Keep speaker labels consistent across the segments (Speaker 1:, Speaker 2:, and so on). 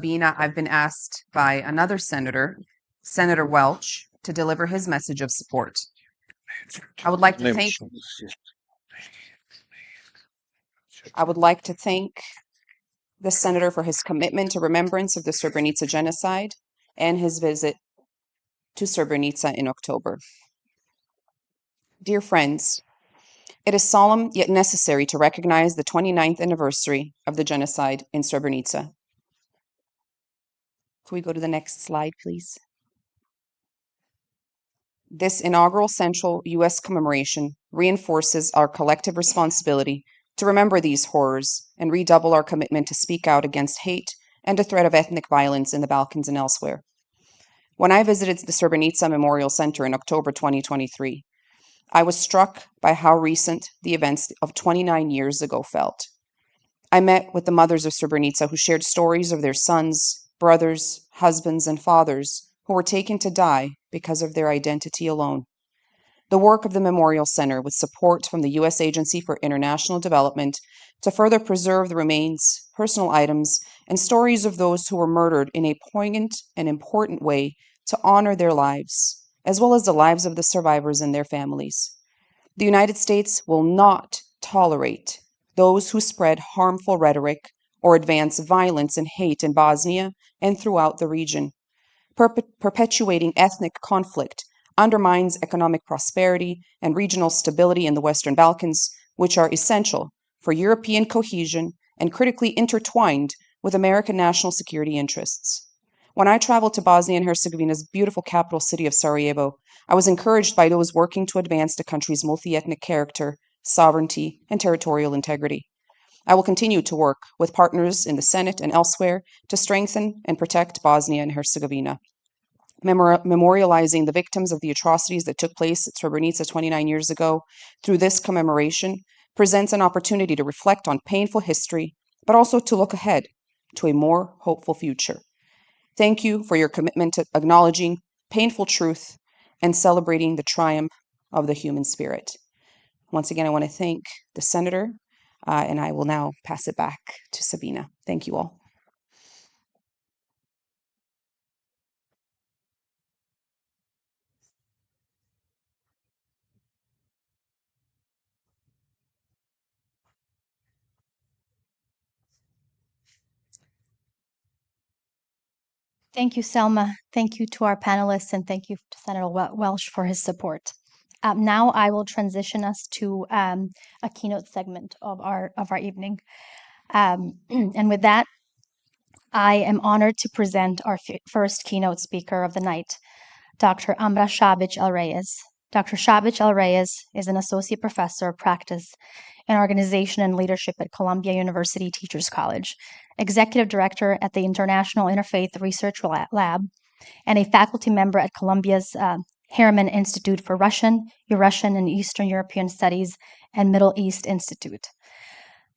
Speaker 1: Sabina, I've been asked by another senator, Senator Welch, to deliver his message of support. I would like to thank the senator for his commitment to remembrance of the Srebrenica Genocide and his visit to Srebrenica in October. Dear friends, it is solemn yet necessary to recognize the 29th anniversary of the genocide in Srebrenica. Can we go to the next slide, please? This inaugural Central U.S. commemoration reinforces our collective responsibility to remember these horrors and redouble our commitment to speak out against hate and the threat of ethnic violence in the Balkans and elsewhere. When I visited the Srebrenica Memorial Center in October 2023, I was struck by how recent the events of 29 years ago felt. I met with the mothers of Srebrenica who shared stories of their sons, brothers, husbands, and fathers who were taken to die because of their identity alone. The work of the Memorial Center, with support from the U.S. Agency for International Development, to further preserve the remains, personal items, and stories of those who were murdered in a poignant and important way to honor their lives, as well as the lives of the survivors and their families. The United States will not tolerate those who spread harmful rhetoric or advance violence and hate in Bosnia and throughout the region. Perpetuating ethnic conflict undermines economic prosperity and regional stability in the Western Balkans, which are essential for European cohesion and critically intertwined with American national security interests. When I traveled to Bosnia and Herzegovina's beautiful capital city of Sarajevo, I was encouraged by those working to advance the country's multi-ethnic character, sovereignty, and territorial integrity. I will continue to work with partners in the Senate and elsewhere to strengthen and protect Bosnia and Herzegovina. Memorializing the victims of the atrocities that took place at Srebrenica 29 years ago through this commemoration presents an opportunity to reflect on painful history, but also to look ahead to a more hopeful future. Thank you for your commitment to acknowledging painful truth and celebrating the triumph of the human spirit. Once again, I want to thank the senator, and I will now pass it back to Sabina. Thank you all.
Speaker 2: Thank you, Selma. Thank you to our panelists, and thank you to Senator Welch for his support. Now I will transition us to a keynote segment of our evening. And with that, I am honored to present our first keynote speaker of the night, Dr. Ambra Shabic El-Reyes. Dr. Shabic El-Reyes is an associate professor of practice in organization and leadership at Columbia University Teachers College, executive director at the International Interfaith Research Lab, and a faculty member at Columbia's Harriman Institute for Russian, Eurasian, and Eastern European Studies and Middle East Institute.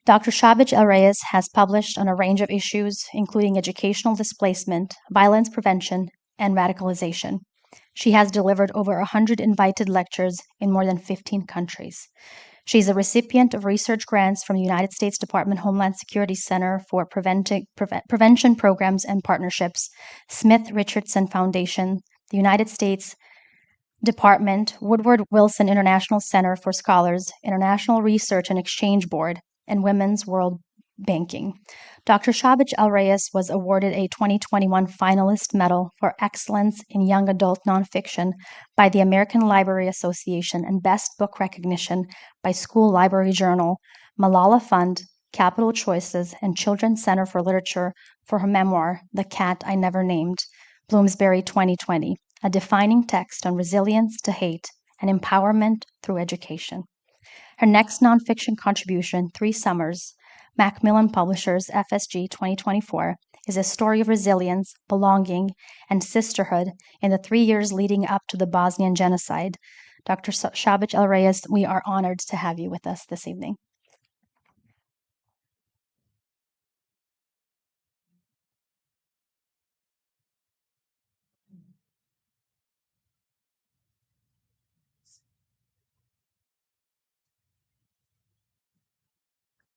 Speaker 2: Dr. Shabic El-Reyes has published on a range of issues, including educational displacement, violence prevention, and radicalization. She has delivered over 100 invited lectures in more than 15 countries. She is a recipient of research grants from the United States Department of Homeland Security Center for Prevention Programs and Partnerships, Smith Richardson Foundation, the United States Department, Woodward Wilson International Center for Scholars, International Research and Exchange Board, and Women's World Banking. Dr. Shabic El-Reyes was awarded a 2021 finalist medal for excellence in young adult nonfiction by the American Library Association and Best Book Recognition by School Library Journal, Malala Fund, Capital Choices, and Children's Center for Literature for her memoir, The Cat I Never Named, Bloomsbury 2020, a defining text on resilience to hate and empowerment through education. Her next nonfiction contribution, 3 Summers, Macmillan Publishers, FSG 2024, is a story of resilience, belonging, and sisterhood in the 3 years leading up to the Bosnian genocide. Dr. Shabic El-Reyes, we are honored to have you with us this evening.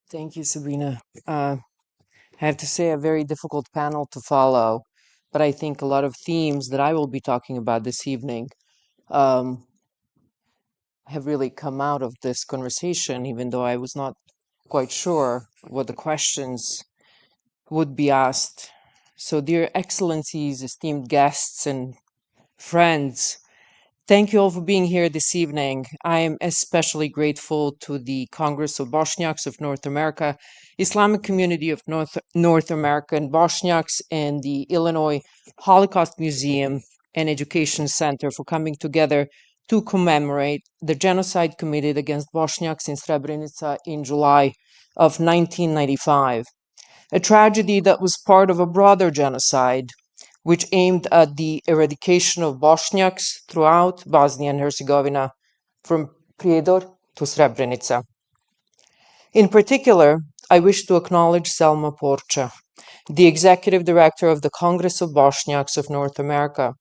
Speaker 3: Thank you, Sabina. I have to say, a very difficult panel to follow, but I think a lot of themes that I will be talking about this evening um, have really come out of this conversation, even though I was not quite sure what the questions would be asked. So, dear excellencies, esteemed guests, and friends, thank you all for being here this evening. I am especially grateful to the Congress of Bosniaks of North America, Islamic Community of North America, and Bosniaks, and the Illinois Holocaust Museum and Education Center for coming together to commemorate the genocide committed against Bosniaks in Srebrenica in July of 1995, a tragedy that was part of a broader genocide which aimed at the eradication of Bosniaks throughout Bosnia and Herzegovina, from Prijedor to Srebrenica. In particular, I wish to acknowledge Selma Porča, the executive director of the Congress of Bosniaks of North America,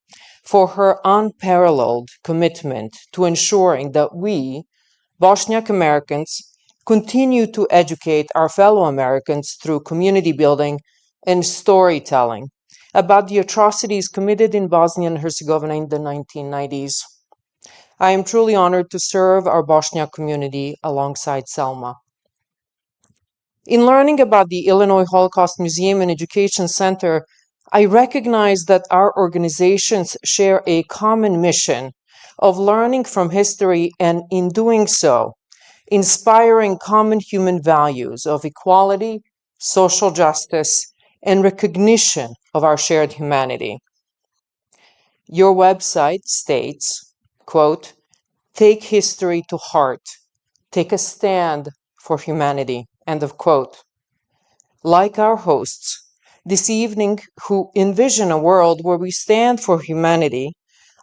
Speaker 3: for her unparalleled commitment to ensuring that we, Bosniak Americans, continue to educate our fellow Americans through community building and storytelling about the atrocities committed in Bosnia and Herzegovina in the 1990s. I am truly honored to serve our Bosniak community alongside Selma. In learning about the Illinois Holocaust Museum and Education Center, I recognize that our organizations share a common mission of learning from history, and in doing so, inspiring common human values of equality, social justice, and recognition of our shared humanity. Your website states, quote, "Take history to heart, take a stand for humanity," end of quote. Like our hosts this evening, who envision a world where we stand for humanity,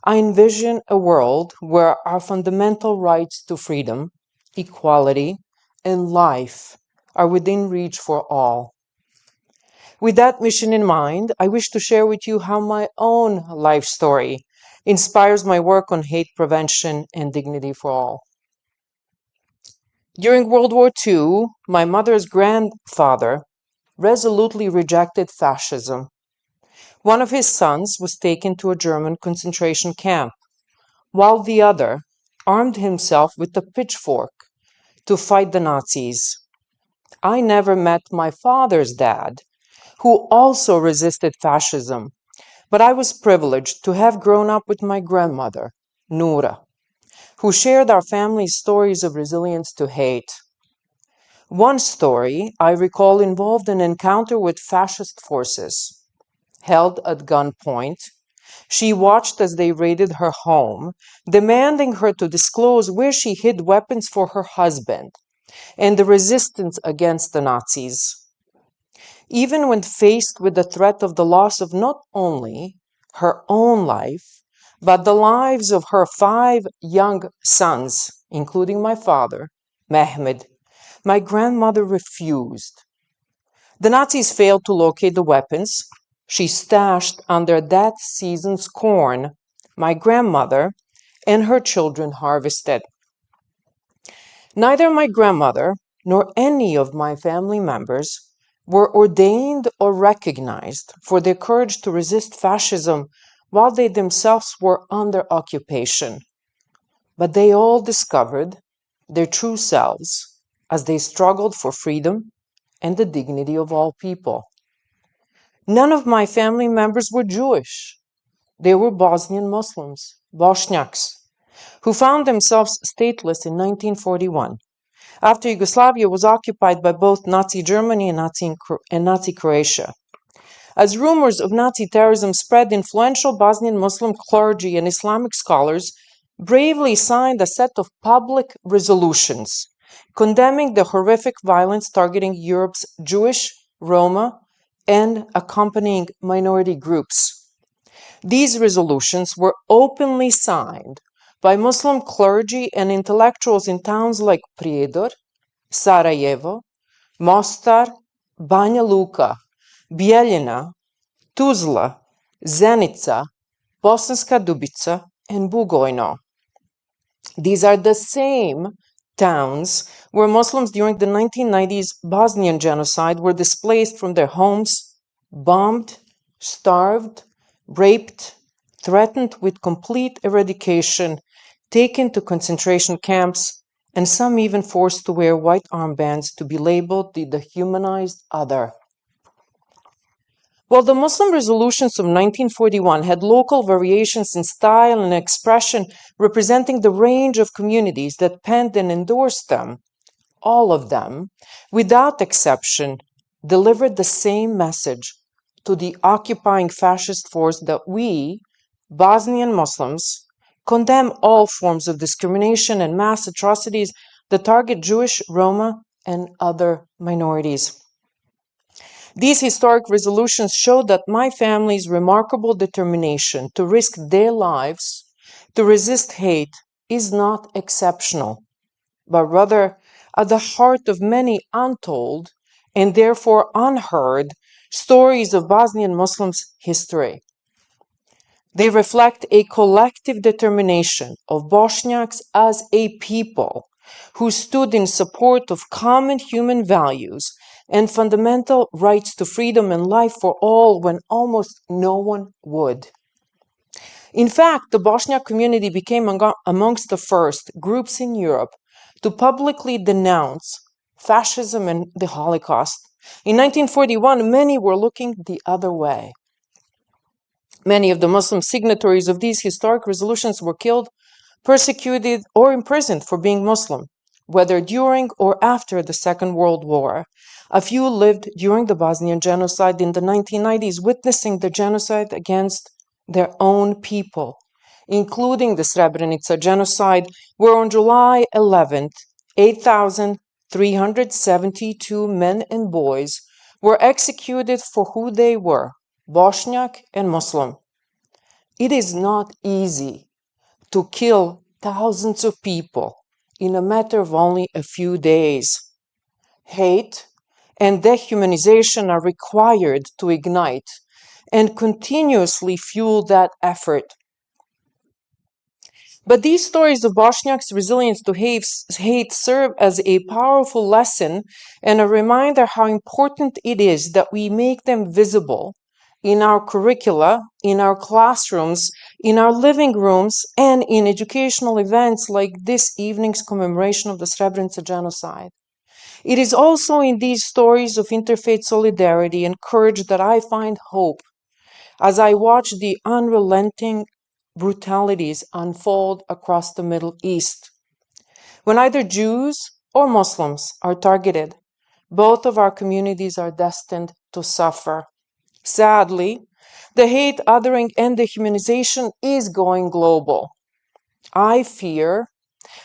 Speaker 3: I envision a world where our fundamental rights to freedom, equality, and life are within reach for all. With that mission in mind, I wish to share with you how my own life story inspires my work on hate prevention and dignity for all. During World War II, my mother's grandfather resolutely rejected fascism. One of his sons was taken to a German concentration camp, while the other armed himself with a pitchfork to fight the Nazis. I never met my father's dad, who also resisted fascism, but I was privileged to have grown up with my grandmother, Nura, who shared our family's stories of resilience to hate. One story I recall involved an encounter with fascist forces. Held at gunpoint, she watched as they raided her home, demanding her to disclose where she hid weapons for her husband and the resistance against the Nazis. Even when faced with the threat of the loss of not only her own life, but the lives of her 5 young sons, including my father, Mehmed, my grandmother refused. The Nazis failed to locate the weapons she stashed under that season's corn my grandmother and her children harvested. Neither my grandmother nor any of my family members were ordained or recognized for their courage to resist fascism while they themselves were under occupation. But they all discovered their true selves as they struggled for freedom and the dignity of all people. None of my family members were Jewish. They were Bosnian Muslims, Bosniaks, who found themselves stateless in 1941, after Yugoslavia was occupied by both Nazi Germany and Nazi Croatia. As rumors of Nazi terrorism spread, influential Bosnian Muslim clergy and Islamic scholars bravely signed a set of public resolutions condemning the horrific violence targeting Europe's Jewish, Roma, and accompanying minority groups. These resolutions were openly signed by Muslim clergy and intellectuals in towns like Prijedor, Sarajevo, Mostar, Banja Luka, Bijeljina, Tuzla, Zenica, Bosanska Dubica, and Bugojno. These are the same towns where Muslims during the 1990s Bosnian genocide were displaced from their homes, bombed, starved, raped, threatened with complete eradication, taken to concentration camps, and some even forced to wear white armbands to be labeled the dehumanized other. While the Muslim resolutions of 1941 had local variations in style and expression representing the range of communities that penned and endorsed them, all of them, without exception, delivered the same message to the occupying fascist force that we, Bosnian Muslims, condemn all forms of discrimination and mass atrocities that target Jewish, Roma, and other minorities. These historic resolutions show that my family's remarkable determination to risk their lives to resist hate is not exceptional, but rather at the heart of many untold and therefore unheard stories of Bosnian Muslims' history. They reflect a collective determination of Bosniaks as a people who stood in support of common human values and fundamental rights to freedom and life for all when almost no one would. In fact, the Bosniak community became amongst the first groups in Europe to publicly denounce fascism and the Holocaust. In 1941, many were looking the other way. Many of the Muslim signatories of these historic resolutions were killed, persecuted, or imprisoned for being Muslim, whether during or after the Second World War. A few lived during the Bosnian genocide in the 1990s, witnessing the genocide against their own people, including the Srebrenica Genocide, where on July 11th, 8,372 men and boys were executed for who they were, Bosniak and Muslim. It is not easy to kill thousands of people in a matter of only a few days. Hate and dehumanization are required to ignite and continuously fuel that effort. But these stories of Bosniaks' resilience to hate serve as a powerful lesson and a reminder how important it is that we make them visible in our curricula, in our classrooms, in our living rooms, and in educational events like this evening's commemoration of the Srebrenica Genocide. It is also in these stories of interfaith solidarity and courage that I find hope as I watch the unrelenting brutalities unfold across the Middle East. When either Jews or Muslims are targeted, both of our communities are destined to suffer. Sadly, the hate, othering, and dehumanization is going global. I fear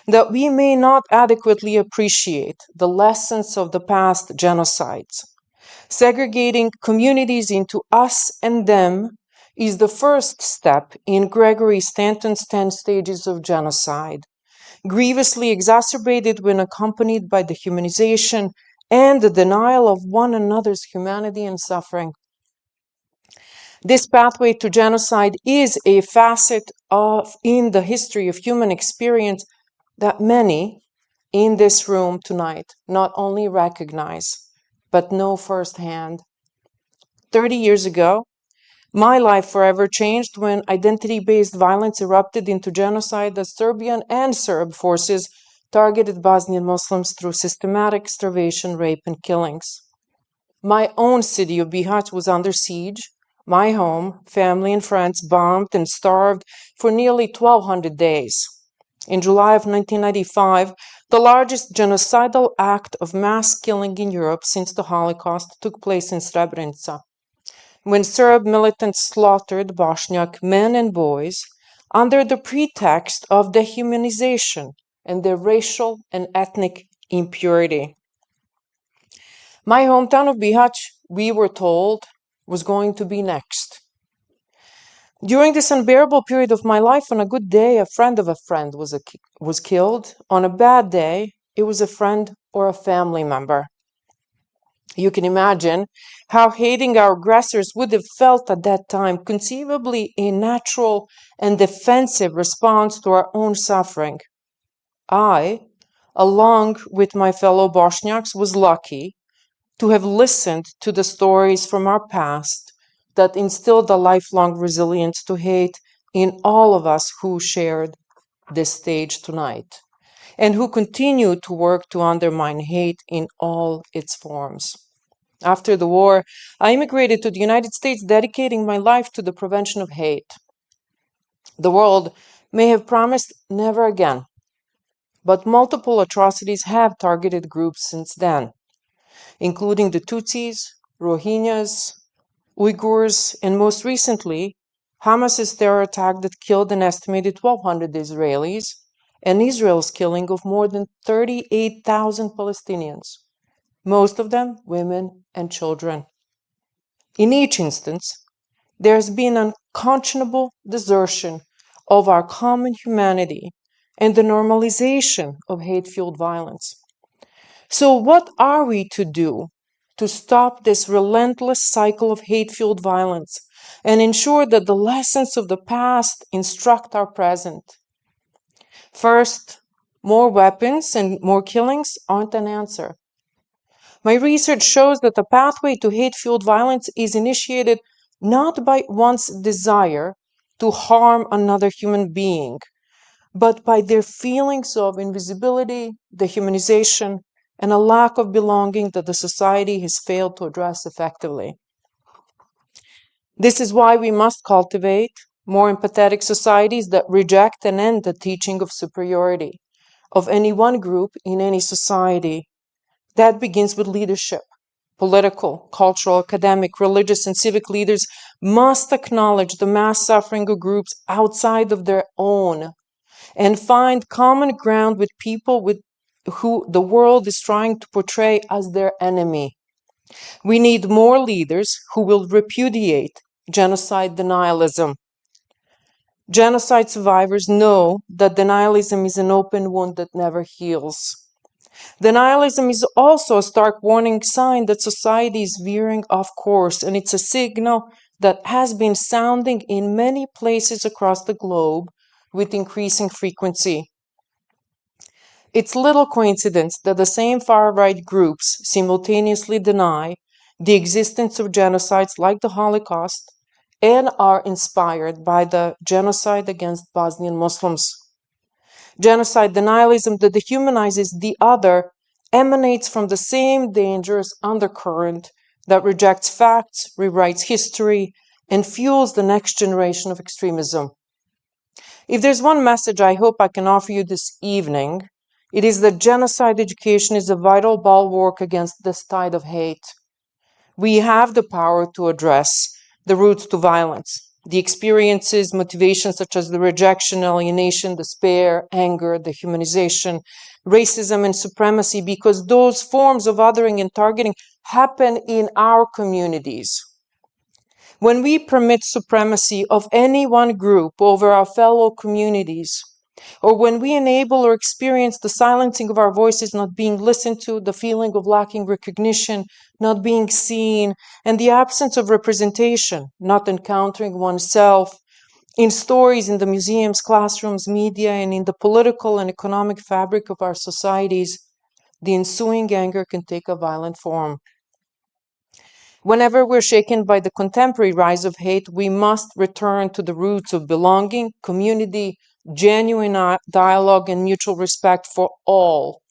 Speaker 3: that we may not adequately appreciate the lessons of the past genocides. Segregating communities into us and them is the first step in Gregory Stanton's 10 stages of genocide, grievously exacerbated when accompanied by dehumanization and the denial of one another's humanity and suffering. This pathway to genocide is a facet in the history of human experience that many in this room tonight not only recognize, but know firsthand. 30 years ago, my life forever changed when identity-based violence erupted into genocide as Serbian and Serb forces targeted Bosnian Muslims through systematic starvation, rape, and killings. My own city of Bihać was under siege, my home, family, and friends bombed and starved for nearly 1,200 days. In July of 1995, the largest genocidal act of mass killing in Europe since the Holocaust took place in Srebrenica, when Serb militants slaughtered Bosniak men and boys under the pretext of dehumanization and their racial and ethnic impurity. My hometown of Bihać, we were told, was going to be next. During this unbearable period of my life, on a good day, a friend of a friend was killed. On a bad day, it was a friend or a family member. You can imagine how hating our aggressors would have felt at that time, conceivably a natural and defensive response to our own suffering. I, along with my fellow Bosniaks, was lucky to have listened to the stories from our past that instilled a lifelong resilience to hate in all of us who shared this stage tonight, and who continue to work to undermine hate in all its forms. After the war, I immigrated to the United States, dedicating my life to the prevention of hate. The world may have promised never again, but multiple atrocities have targeted groups since then, including the Tutsis, Rohingyas, Uyghurs, and most recently, Hamas's terror attack that killed an estimated 1,200 Israelis, and Israel's killing of more than 38,000 Palestinians, most of them women and children. In each instance, there has been unconscionable desertion of our common humanity and the normalization of hate-fueled violence. So what are we to do to stop this relentless cycle of hate-fueled violence and ensure that the lessons of the past instruct our present? First, more weapons and more killings aren't an answer. My research shows that the pathway to hate-fueled violence is initiated not by one's desire to harm another human being, but by their feelings of invisibility, dehumanization, and a lack of belonging that the society has failed to address effectively. This is why we must cultivate more empathetic societies that reject and end the teaching of superiority of any one group in any society. That begins with leadership. Political, cultural, academic, religious, and civic leaders must acknowledge the mass suffering of groups outside of their own and find common ground with people with who the world is trying to portray as their enemy. We need more leaders who will repudiate genocide denialism. Genocide survivors know that denialism is an open wound that never heals. Denialism is also a stark warning sign that society is veering off course, and it's a signal that has been sounding in many places across the globe with increasing frequency. It's little coincidence that the same far-right groups simultaneously deny the existence of genocides like the Holocaust and are inspired by the genocide against Bosnian Muslims. Genocide denialism that dehumanizes the other emanates from the same dangerous undercurrent that rejects facts, rewrites history, and fuels the next generation of extremism. If there's one message I hope I can offer you this evening, it is that genocide education is a vital bulwark against this tide of hate. We have the power to address the roots to violence, the experiences, motivations such as the rejection, alienation, despair, anger, dehumanization, racism, and supremacy, because those forms of othering and targeting happen in our communities. When we permit supremacy of any one group over our fellow communities, or when we enable or experience the silencing of our voices not being listened to, the feeling of lacking recognition, not being seen, and the absence of representation, not encountering oneself in stories, in the museums, classrooms, media, and in the political and economic fabric of our societies, the ensuing anger can take a violent form. Whenever we're shaken by the contemporary rise of hate, we must return to the roots of belonging, community, genuine dialogue, and mutual respect for all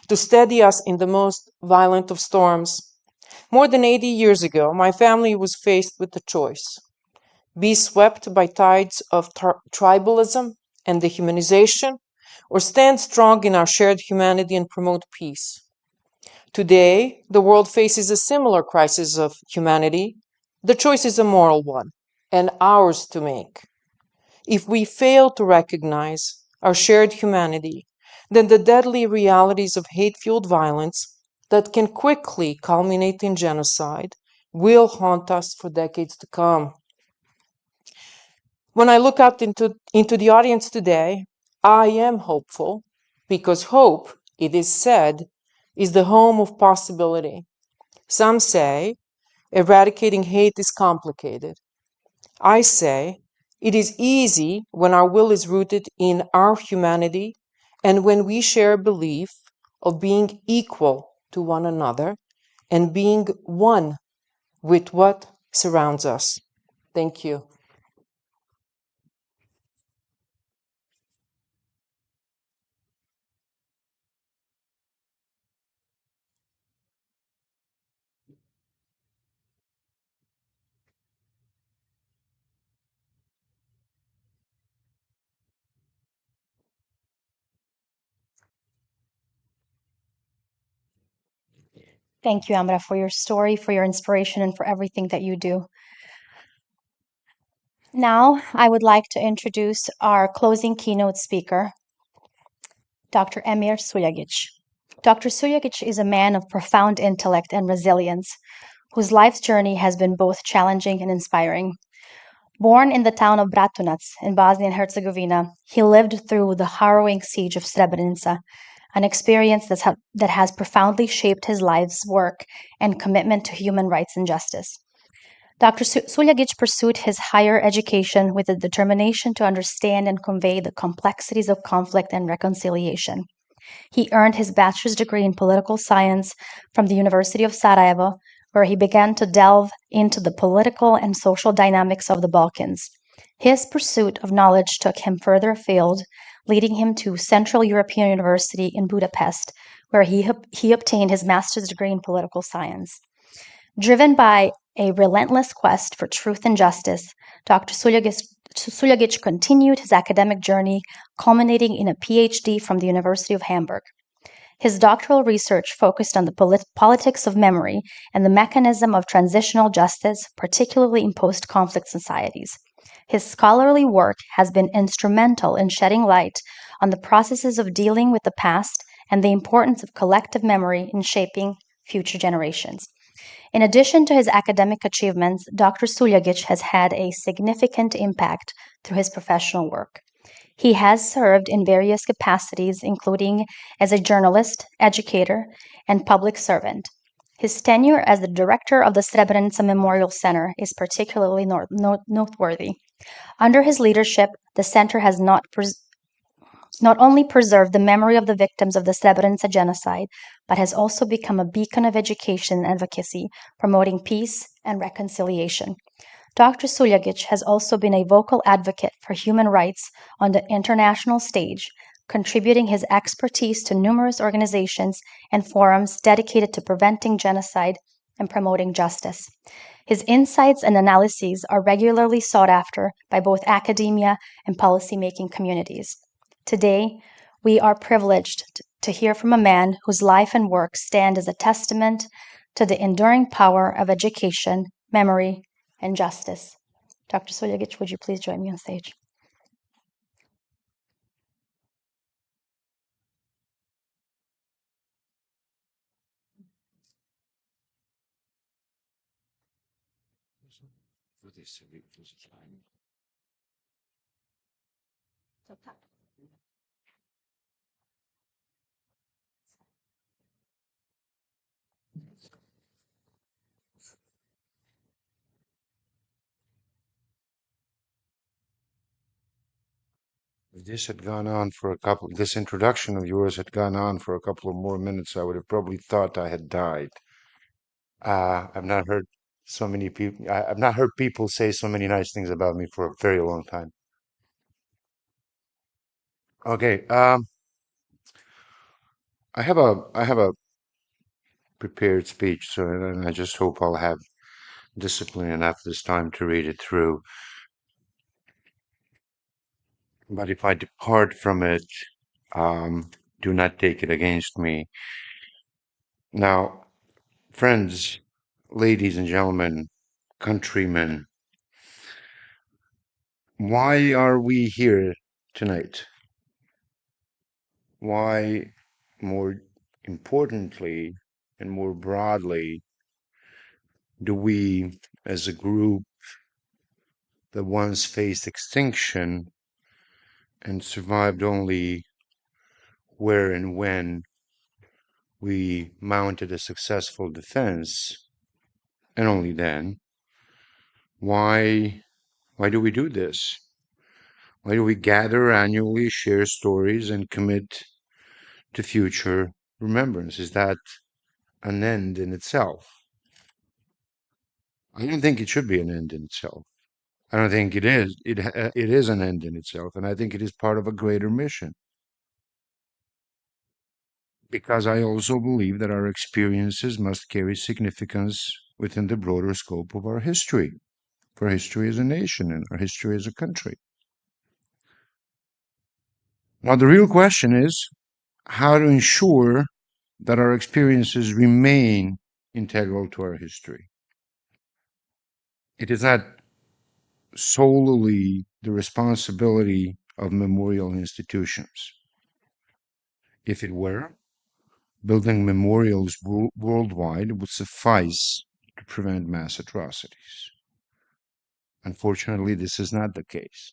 Speaker 3: to steady us in the most violent of storms. More than 80 years ago, my family was faced with the choice: be swept by tides of tribalism and dehumanization, or stand strong in our shared humanity and promote peace. Today, the world faces a similar crisis of humanity. The choice is a moral one, and ours to make. If we fail to recognize our shared humanity, then the deadly realities of hate-fueled violence that can quickly culminate in genocide will haunt us for decades to come. When I look out into the audience today, I am hopeful, because hope, it is said, is the home of possibility. Some say eradicating hate is complicated. I say it is easy when our will is rooted in our humanity and when we share a belief of being equal to one another and being one with what surrounds us. Thank you.
Speaker 2: Thank you, Amra, for your story, for your inspiration, and for everything that you do. Now, I would like to introduce our closing keynote speaker, Dr. Emir Suljagic. Dr. Suljagic is a man of profound intellect and resilience, whose life's journey has been both challenging and inspiring. Born in the town of Bratunac in Bosnia and Herzegovina, he lived through the harrowing siege of Srebrenica, an experience that has profoundly shaped his life's work and commitment to human rights and justice. Dr. Suljagic pursued his higher education with a determination to understand and convey the complexities of conflict and reconciliation. He earned his bachelor's degree in political science from the University of Sarajevo, where he began to delve into the political and social dynamics of the Balkans. His pursuit of knowledge took him further afield, leading him to Central European University in Budapest, where he obtained his master's degree in political science. Driven by a relentless quest for truth and justice, Dr. Suljagic continued his academic journey, culminating in a PhD from the University of Hamburg. His doctoral research focused on the politics of memory and the mechanism of transitional justice, particularly in post-conflict societies. His scholarly work has been instrumental in shedding light on the processes of dealing with the past and the importance of collective memory in shaping future generations. In addition to his academic achievements, Dr. Suljagic has had a significant impact through his professional work. He has served in various capacities, including as a journalist, educator, and public servant. His tenure as the director of the Srebrenica Memorial Center is particularly noteworthy. Under his leadership, the center has not only preserved the memory of the victims of the Srebrenica Genocide, but has also become a beacon of education and advocacy, promoting peace and reconciliation. Dr. Suljagic has also been a vocal advocate for human rights on the international stage, contributing his expertise to numerous organizations and forums dedicated to preventing genocide and promoting justice. His insights and analyses are regularly sought after by both academia and policymaking communities. Today, we are privileged to hear from a man whose life and work stand as a testament to the enduring power of education, memory, and justice. Dr. Suljagic, would you please join me on stage?
Speaker 4: If this had gone on for this introduction of yours had gone on for a couple of more minutes, I would have probably thought I had died. I've not heard so many people, I've not heard people say so many nice things about me for a very long time. Okay, I have a prepared speech, so and I just hope I'll have discipline enough this time to read it through. But if I depart from it, do not take it against me. Now, friends, ladies and gentlemen, countrymen, why are we here tonight? Why, more importantly and more broadly, do we, as a group that once faced extinction and survived only where and when we mounted a successful defense, and only then, why do we do this? Why do we gather annually, share stories, and commit to future remembrance? Is that an end in itself? I don't think it should be an end in itself. I don't think it is. It is an end in itself, and I think it is part of a greater mission. Because I also believe that our experiences must carry significance within the broader scope of our history, for history as a nation and our history as a country. Now, the real question is how to ensure that our experiences remain integral to our history. It is not solely the responsibility of memorial institutions. If it were, building memorials worldwide would suffice to prevent mass atrocities. Unfortunately, this is not the case.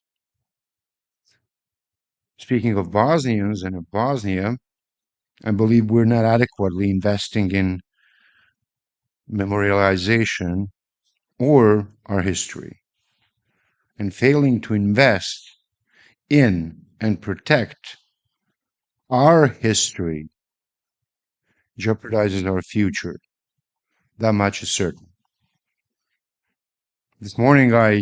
Speaker 4: Speaking of Bosnians and of Bosnia, I believe we're not adequately investing in memorialization or our history, and failing to invest in and protect our history jeopardizes our future. That much is certain. This morning I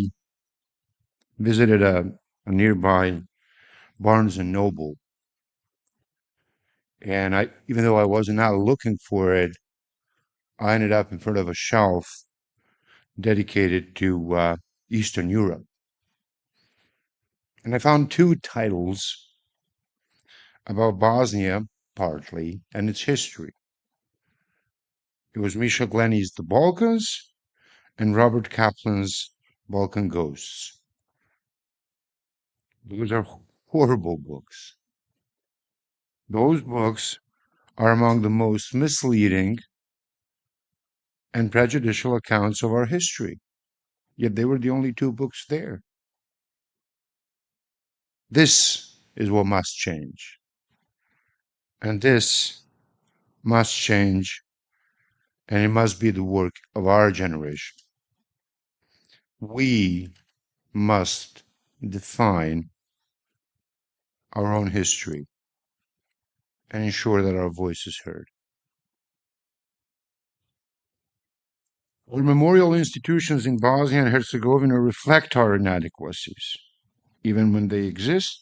Speaker 4: visited a nearby Barnes and Noble, and even though I was not looking for it, I ended up in front of a shelf dedicated to Eastern Europe. And I found two titles about Bosnia, partly, and its history. It was Misha Glenny's The Balkans and Robert Kaplan's Balkan Ghosts. Those are horrible books. Those books are among the most misleading and prejudicial accounts of our history, yet they were the only two books there. This is what must change. And this must change, and it must be the work of our generation. We must define our own history and ensure that our voice is heard. Our memorial institutions in Bosnia and Herzegovina reflect our inadequacies. Even when they exist,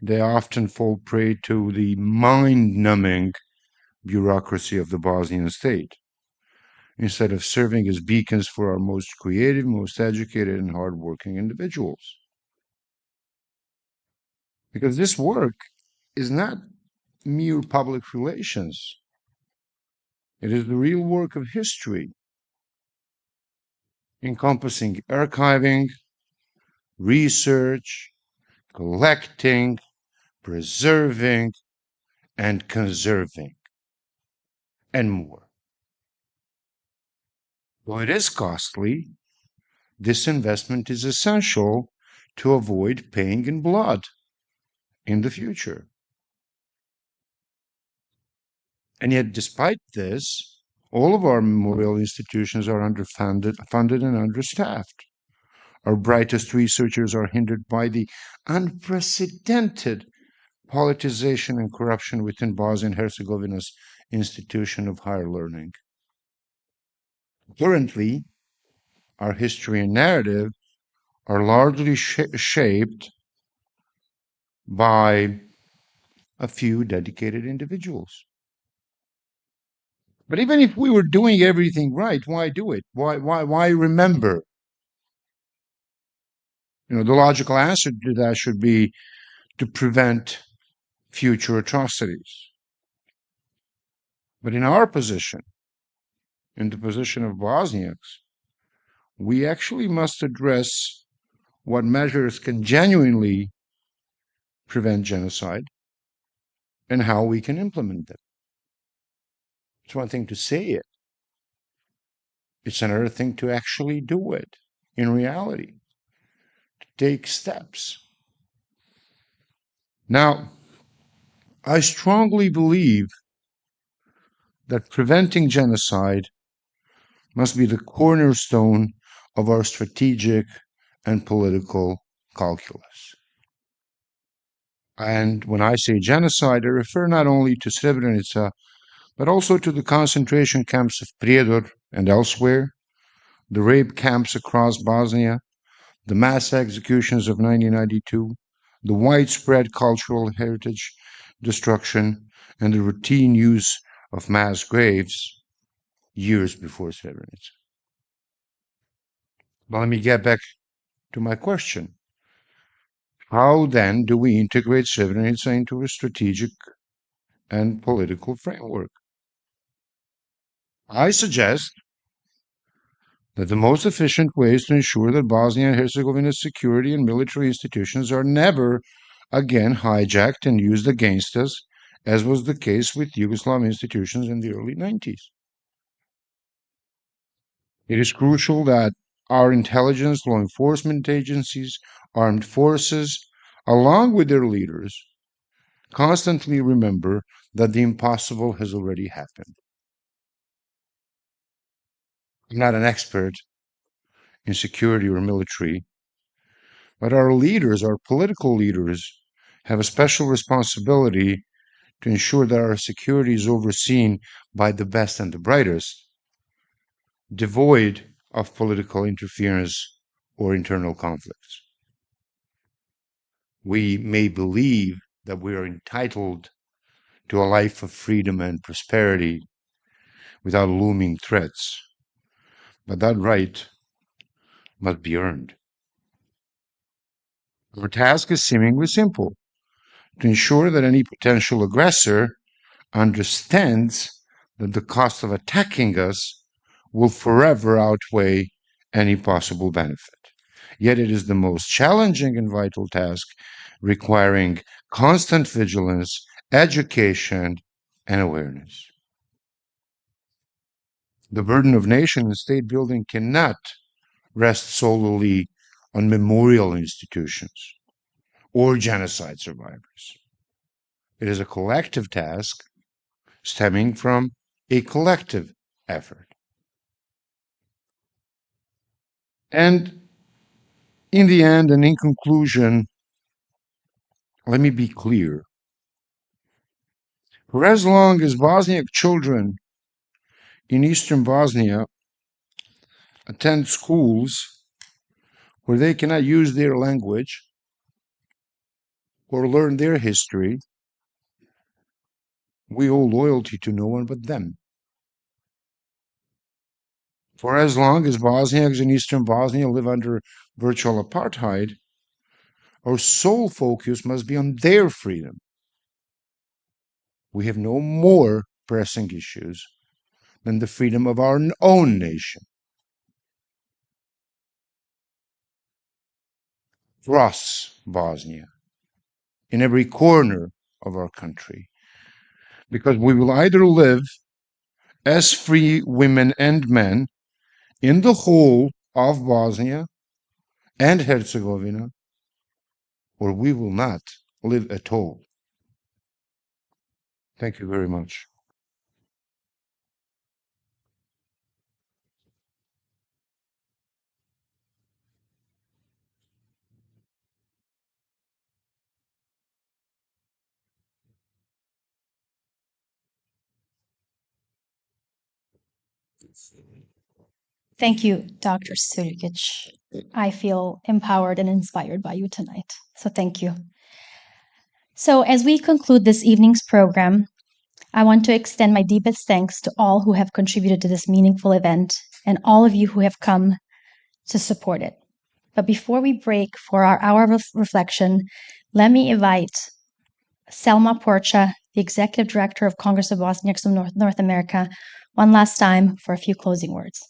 Speaker 4: they often fall prey to the mind-numbing bureaucracy of the Bosnian state, instead of serving as beacons for our most creative, most educated, and hardworking individuals. Because this work is not mere public relations. It is the real work of history, encompassing archiving, research, collecting, preserving, and conserving, and more. Though it is costly, this investment is essential to avoid paying in blood in the future. And yet, despite this, all of our memorial institutions are funded and understaffed. Our brightest researchers are hindered by the unprecedented politicization and corruption within Bosnia and Herzegovina's institution of higher learning. Currently, our history and narrative are largely shaped by a few dedicated individuals. But even if we were doing everything right, why do it? Why remember? The logical answer to that should be to prevent future atrocities. But in our position, in the position of Bosniaks, we actually must address what measures can genuinely prevent genocide and how we can implement them. It's one thing to say it. It's another thing to actually do it in reality, to take steps. Now, I strongly believe that preventing genocide must be the cornerstone of our strategic and political calculus. And when I say genocide, I refer not only to Srebrenica, but also to the concentration camps of Prijedor and elsewhere, the rape camps across Bosnia, the mass executions of 1992, the widespread cultural heritage destruction, and the routine use of mass graves years before Srebrenica. But let me get back to my question. How then do we integrate Srebrenica into a strategic and political framework? I suggest that the most efficient way is to ensure that Bosnia and Herzegovina's security and military institutions are never again hijacked and used against us, as was the case with Yugoslav institutions in the early 90s. It is crucial that our intelligence, law enforcement agencies, armed forces, along with their leaders, constantly remember that the impossible has already happened. I'm not an expert in security or military, but our leaders, our political leaders, have a special responsibility to ensure that our security is overseen by the best and the brightest, devoid of political interference or internal conflicts. We may believe that we are entitled to a life of freedom and prosperity without looming threats, but that right must be earned. Our task is seemingly simple: to ensure that any potential aggressor understands that the cost of attacking us will forever outweigh any possible benefit. Yet it is the most challenging and vital task, requiring constant vigilance, education, and awareness. The burden of nation and state building cannot rest solely on memorial institutions or genocide survivors. It is a collective task stemming from a collective effort. And in the end, and in conclusion, let me be clear. For as long as Bosniak children in eastern Bosnia attend schools where they cannot use their language or learn their history, we owe loyalty to no one but them. For as long as Bosniaks in eastern Bosnia live under virtual apartheid, our sole focus must be on their freedom. We have no more pressing issues than the freedom of our own nation. Across Bosnia, in every corner of our country, because we will either live as free women and men in the whole of Bosnia and Herzegovina, or we will not live at all. Thank you very much.
Speaker 2: Thank you, Dr. Suljic. I feel empowered and inspired by you tonight. So thank you. So as we conclude this evening's program, I want to extend my deepest thanks to all who have contributed to this meaningful event and all of you who have come to support it. But before we break for our hour of reflection, let me invite Selma Porcha, the Executive Director of Congress of Bosniaks of North America, one last time for a few closing words.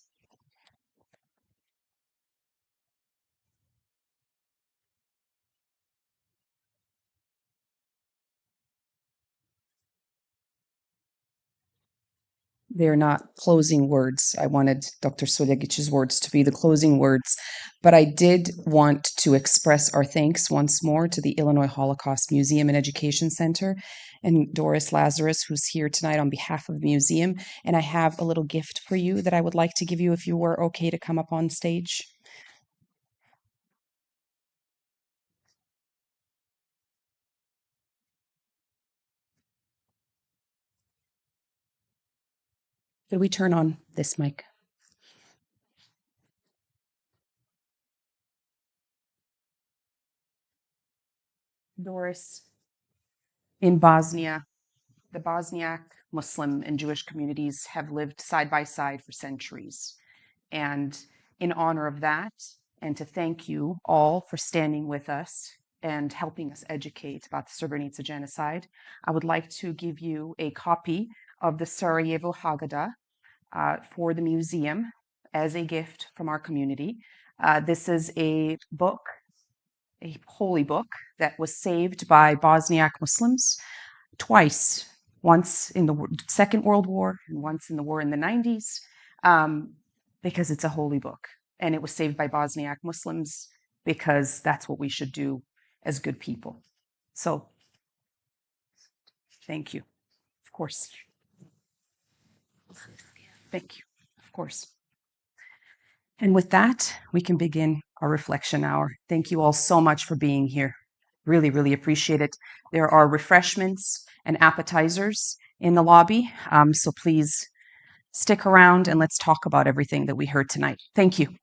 Speaker 1: They're not closing words. I wanted Dr. Suljagic's words to be the closing words, but I did want to express our thanks once more to the Illinois Holocaust Museum and Education Center and Doris Lazarus, who's here tonight on behalf of the museum. And I have a little gift for you that I would like to give you if you were okay to come up on stage. Could we turn on this mic? Doris, in Bosnia, the Bosniak Muslim and Jewish communities have lived side by side for centuries. And in honor of that, and to thank you all for standing with us and helping us educate about the Srebrenica Genocide, I would like to give you a copy of the Sarajevo Haggadah for the museum as a gift from our community. This is a book, a holy book that was saved by Bosniak Muslims twice, once in the Second World War and once in the war in the 90s, because it's a holy book. And it was saved by Bosniak Muslims because that's what we should do as good people. So, thank you. Of course. Thank you. Of course. And with that, we can begin our reflection hour. Thank you all so much for being here. Really, really appreciate it. There are refreshments and appetizers in the lobby, so please stick around and let's talk about everything that we heard tonight. Thank you.